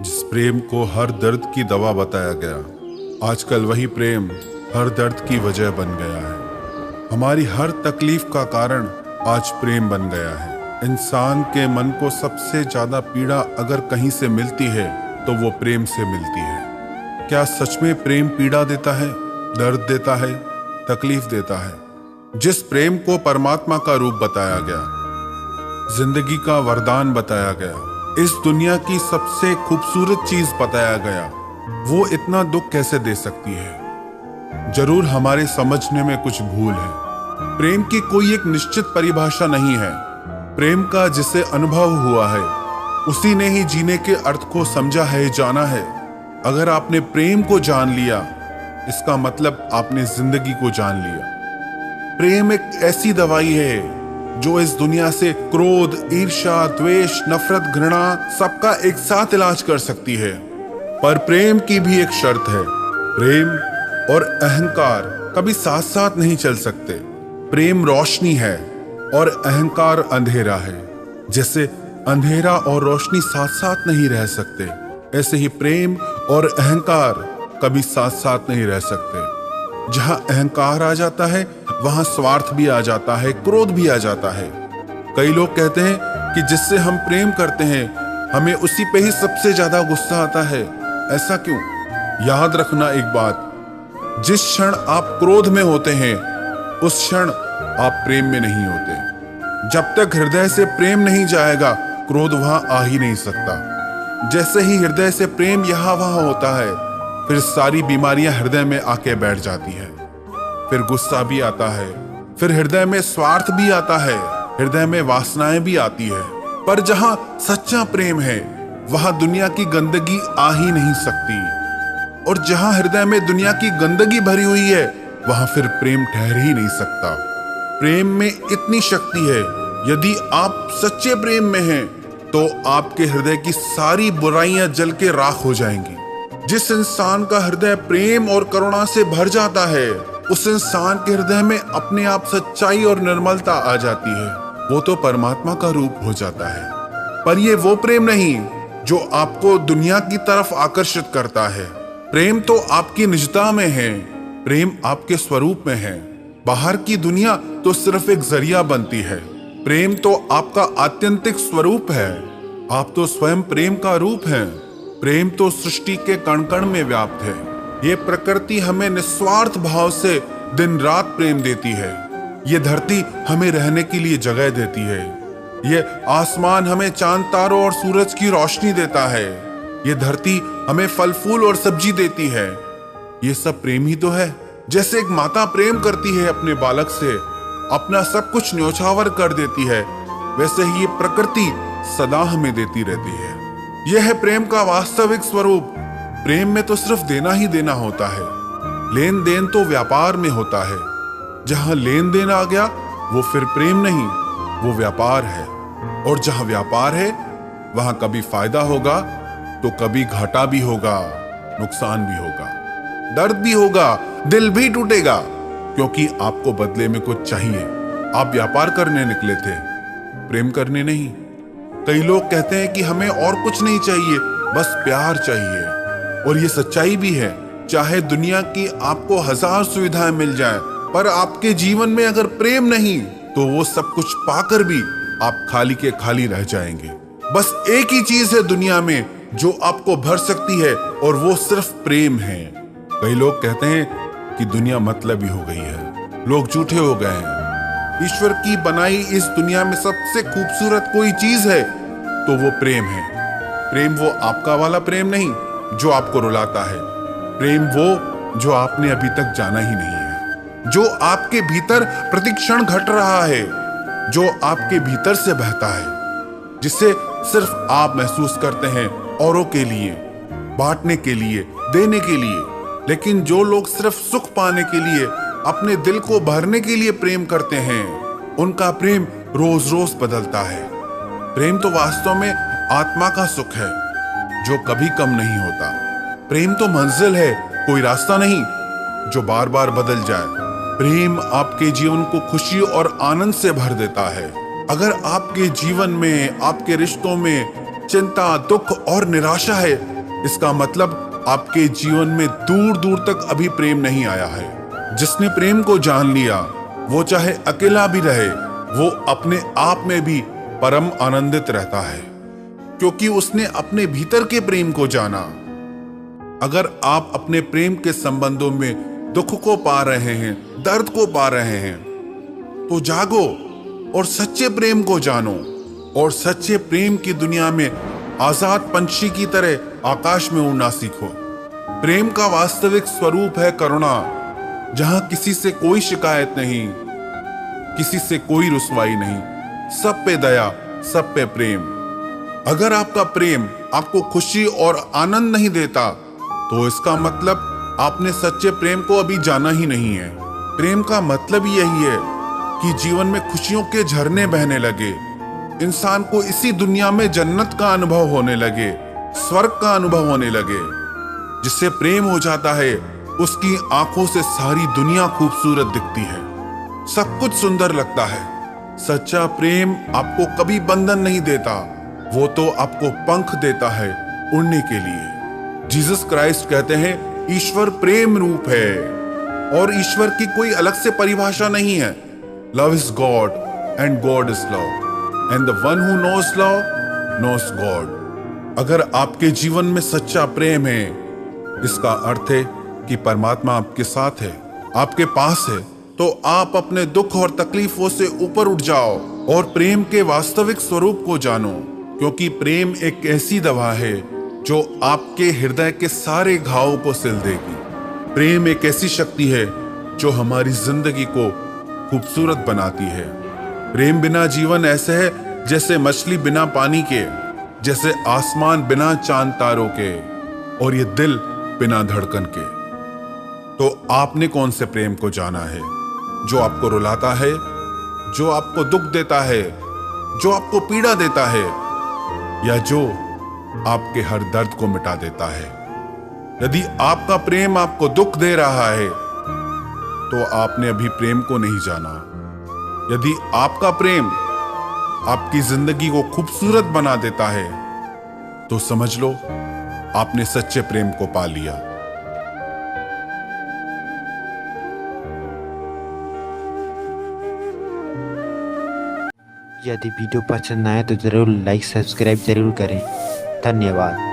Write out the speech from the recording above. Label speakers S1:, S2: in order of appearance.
S1: जिस प्रेम को हर दर्द की दवा बताया गया, आजकल वही प्रेम हर दर्द की वजह बन गया है। हमारी हर तकलीफ का कारण आज प्रेम बन गया है। इंसान के मन को सबसे ज्यादा पीड़ा अगर कहीं से मिलती है तो वो प्रेम से मिलती है। क्या सच में प्रेम पीड़ा देता है, दर्द देता है, तकलीफ देता है? जिस प्रेम को परमात्मा का रूप बताया गया, जिंदगी का वरदान बताया गया, इस दुनिया की सबसे खूबसूरत चीज बताया गया, वो इतना दुख कैसे दे सकती है? जरूर हमारे समझने में कुछ भूल है। प्रेम की कोई एक निश्चित परिभाषा नहीं है। प्रेम का जिसे अनुभव हुआ है उसी ने ही जीने के अर्थ को समझा है, जाना है। अगर आपने प्रेम को जान लिया, इसका मतलब आपने जिंदगी को जान लिया। प्रेम एक ऐसी दवाई है जो इस दुनिया से क्रोध, ईर्ष्या, द्वेष, नफरत, घृणा सबका एक साथ इलाज कर सकती है। पर प्रेम की भी एक शर्त है। प्रेम और अहंकार कभी साथ साथ नहीं चल सकते। प्रेम रोशनी है और अहंकार अंधेरा है। जैसे अंधेरा और रोशनी साथ साथ नहीं रह सकते, ऐसे ही प्रेम और अहंकार कभी साथ साथ नहीं रह सकते। जहां अहंकार आ जाता है वहां स्वार्थ भी आ जाता है, क्रोध भी आ जाता है। कई लोग कहते हैं कि जिससे हम प्रेम करते हैं हमें उसी पे ही सबसे ज्यादा गुस्सा आता है। ऐसा क्यों? याद रखना एक बात, जिस क्षण आप क्रोध में होते हैं उस क्षण आप प्रेम में नहीं होते। जब तक हृदय से प्रेम नहीं जाएगा, क्रोध वहां आ ही नहीं सकता। जैसे ही हृदय से प्रेम यहां वहां होता है, फिर सारी बीमारियां हृदय में आके बैठ जाती है। फिर गुस्सा भी आता है, फिर हृदय में स्वार्थ भी आता है, हृदय में वासनाएं भी आती है। पर जहां सच्चा प्रेम है वहां दुनिया की गंदगी आ ही नहीं सकती। और जहां हृदय में दुनिया की गंदगी भरी हुई है वहां फिर प्रेम ठहर ही नहीं सकता। प्रेम में इतनी शक्ति है, यदि आप सच्चे प्रेम में हैं तो आपके हृदय की सारी बुराइयां जल के राख हो जाएंगी। जिस इंसान का हृदय प्रेम और करुणा से भर जाता है, उस इंसान के हृदय में अपने आप सच्चाई और निर्मलता आ जाती है। वो तो परमात्मा का रूप हो जाता है। पर ये वो प्रेम नहीं जो आपको दुनिया की तरफ आकर्षित करता है। प्रेम तो आपकी निजता में है, प्रेम आपके स्वरूप में है। बाहर की दुनिया तो सिर्फ एक जरिया बनती है। प्रेम तो आपका आत्यंतिक स्वरूप है। आप तो स्वयं प्रेम का रूप हैं। प्रेम तो सृष्टि के कण कण में व्याप्त है। ये प्रकृति हमें निस्वार्थ भाव से दिन रात प्रेम देती है। ये धरती हमें रहने के लिए जगह देती है। ये आसमान हमें चांद, तारों और सूरज की रोशनी देता है। ये धरती हमें फल फूल और सब्जी देती है। ये सब प्रेम ही तो है। जैसे एक माता प्रेम करती है अपने बालक से, अपना सब कुछ न्योछावर कर देती है, वैसे ही ये प्रकृति सदा हमें देती रहती है। यह है प्रेम का वास्तविक स्वरूप। प्रेम में तो सिर्फ देना ही देना होता है। लेन देन तो व्यापार में होता है। जहां लेन देन आ गया वो फिर प्रेम नहीं, वो व्यापार है। और जहां व्यापार है वहां कभी फायदा होगा तो कभी घाटा भी होगा, नुकसान भी होगा, दर्द भी होगा, दिल भी टूटेगा, क्योंकि आपको बदले में कुछ चाहिए। आप व्यापार करने निकले थे, प्रेम करने नहीं। कई लोग कहते हैं कि हमें और कुछ नहीं चाहिए, बस प्यार चाहिए। और ये सच्चाई भी है। चाहे दुनिया की आपको 1000 सुविधाएं मिल जाएं, पर आपके जीवन में अगर प्रेम नहीं तो वो सब कुछ पाकर भी आप खाली के खाली रह जाएंगे। बस एक ही चीज है दुनिया में जो आपको भर सकती है, और वो सिर्फ प्रेम है। कई लोग कहते हैं कि दुनिया मतलबी हो गई है, लोग झूठे हो गए हैं। ईश्वर की बनाई इस दुनिया में सबसे खूबसूरत कोई चीज है तो वो प्रेम है। प्रेम वो आपका वाला प्रेम नहीं जो आपको रुलाता है। प्रेम वो जो आपने अभी तक जाना ही नहीं है, जो आपके भीतर प्रतिक्षण घट रहा है, जो आपके भीतर से बहता है, जिसे सिर्फ आप महसूस करते हैं औरों के लिए, बांटने के लिए, देने के लिए। लेकिन जो लोग सिर्फ सुख पाने के लिए, अपने दिल को भरने के लिए प्रेम करते हैं, उनका प्रेम रोज रोज बदलता है। प्रेम तो वास्तव में आत्मा का सुख है जो कभी कम नहीं होता। प्रेम तो मंजिल है, कोई रास्ता नहीं जो बार बार बदल जाए। प्रेम आपके जीवन को खुशी और आनंद से भर देता है। अगर आपके जीवन में, आपके रिश्तों में चिंता, दुख और निराशा है इसका मतलब आपके जीवन में दूर दूर तक अभी प्रेम नहीं आया है। जिसने प्रेम को जान लिया वो चाहे अकेला भी रहे, वो अपने आप में भी परम आनंदित रहता है, क्योंकि उसने अपने भीतर के प्रेम को जाना। अगर आप अपने प्रेम के संबंधों में दुख को पा रहे हैं, दर्द को पा रहे हैं, तो जागो और सच्चे प्रेम को जानो और सच्चे प्रेम की दुनिया में आजाद पंछी की तरह आकाश में उड़ना सीखो। प्रेम का वास्तविक स्वरूप है करुणा, जहां किसी से कोई शिकायत नहीं, किसी से कोई रुसवाई नहीं, सब पे दया, सब पे प्रेम। अगर आपका प्रेम आपको खुशी और आनंद नहीं देता तो इसका मतलब आपने सच्चे प्रेम को अभी जाना ही नहीं है। प्रेम का मतलब ही यही है कि जीवन में खुशियों के झरने बहने लगे, इंसान को इसी दुनिया में जन्नत का अनुभव होने लगे, स्वर्ग का अनुभव होने लगे। जिससे प्रेम हो जाता है उसकी आंखों से सारी दुनिया खूबसूरत दिखती है, सब कुछ सुंदर लगता है। सच्चा प्रेम आपको कभी बंधन नहीं देता, वो तो आपको पंख देता है उड़ने के लिए। जीसस क्राइस्ट कहते हैं ईश्वर प्रेम रूप है और ईश्वर की कोई अलग से परिभाषा नहीं है। Love is God and God is love and the one who knows love knows God. अगर आपके जीवन में सच्चा प्रेम है, इसका अर्थ है कि परमात्मा आपके साथ है, आपके पास है, तो आप अपने दुख और तकलीफों से ऊपर उठ जाओ और प्रेम के वास्तविक स्वरूप को जानो, क्योंकि प्रेम एक ऐसी दवा है जो आपके हृदय के सारे घावों को सिल देगी। प्रेम एक ऐसी शक्ति है जो हमारी जिंदगी को खूबसूरत बनाती है। प्रेम बिना जीवन ऐसे है जैसे मछली बिना पानी के, जैसे आसमान बिना चांद तारों के, और ये दिल बिना धड़कन के। तो आपने कौन से प्रेम को जाना है? जो आपको रुलाता है, जो आपको दुख देता है, जो आपको पीड़ा देता है, या जो आपके हर दर्द को मिटा देता है? यदि आपका प्रेम आपको दुख दे रहा है तो आपने अभी प्रेम को नहीं जाना। यदि आपका प्रेम आपकी जिंदगी को खूबसूरत बना देता है तो समझ लो आपने सच्चे प्रेम को पा लिया।
S2: यदि वीडियो पसंद आए तो जरूर लाइक सब्सक्राइब जरूर करें। धन्यवाद।